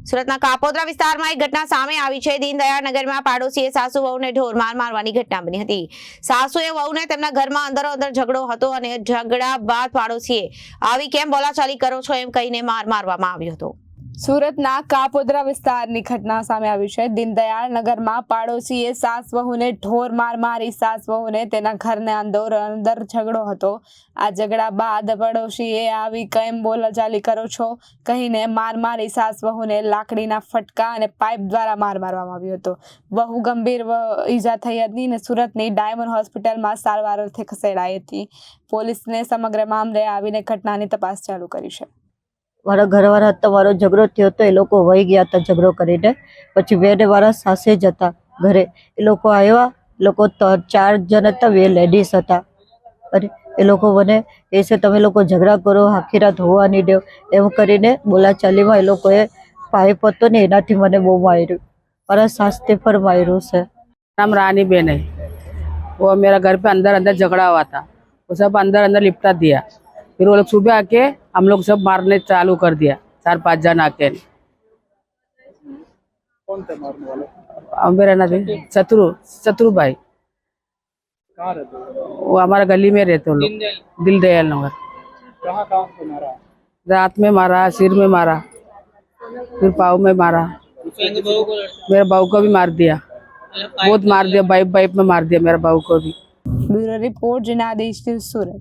સુરતના કાપોદ્રા વિસ્તારમાં એક ઘટના સામે આવી છે। દીનદયાળ નગરમાં પાડોશીએ સાસુ વહુને ઢોર માર મારવાની ઘટના બની હતી। સાસુએ વહુને તેમના ઘરમાં અંદરો-અંદર ઝઘડો હતો અને ઝઘડા બાદ પાડોશીએ આવી કેમ બોલાચાલી કરો છો એમ કહીને માર મારવામાં આવ્યો હતો। સુરતના કાપોદ્રા વિસ્તારની ઘટના સામે આવી છે। દીનદયાળ નગરમાં પાડોશીએ સાસ વહુને ઢોર માર મારી સાસ વહુને તેના ઘરને અંદર ઝઘડો હતો। આ ઝઘડા બાદ પડોશીએ આવી કેમ બોલાચાલી કરો છો કહીને માર મારી સાસ વહુને લાકડીના ફટકા અને પાઇપ દ્વારા માર મારવામાં આવ્યો હતો। વહુ ગંભીર ઈજા થઈ હતી અને સુરતની ડાયમંડ હોસ્પિટલમાં સારવાર અર્થે ખસેડાઈ હતી। પોલીસને સમગ્ર મામલે આવીને ઘટનાની તપાસ ચાલુ કરી છે। મારા ઘરવાળા હતા, મારો ઝઘડો થયો હતો, એ લોકો વહી ગયા હતા ઝઘડો કરીને। પછી બેને મારા સાસે જ હતા ઘરે, એ લોકો આવ્યા, એ લોકો 4 જણ હતા, 2 લેડીઝ હતા। અને એ લોકો મને એ છે તમે લોકો ઝઘડા કરો, આખી રાત હોવા નહીં દેવ એમ કરીને બોલાચાલીમાં એ લોકોએ પાઇપ હતો ને એનાથી મને બહુ માર્યું। મારા સાસને પર માર્યું છે। नाम रानी बेन है। वो मेरा घर पे अंदर झगड़ा हुआ था, वो सब अंदर लिपटा दिया। फिर वो लोग सुबह आके हम लोग सब मारने चालू कर दिया, 4-5 जन आके। कौन थे मारने वाले? मेरा नाम चतुर भाई। कहाँ रहते हो? वो हमारा गली में रहते हैं लोग, दिलदयाल नगर। कहाँ पे मारा? रात में मारा, सिर में मारा, फिर पाँव में मारा। मेरे बहू को भी मार दिया, बहुत मार दिया, बाइप में मार दिया मेरा बहू को भी। ब्यूरो रिपोर्ट जनादेश न्यूज़ सुरत।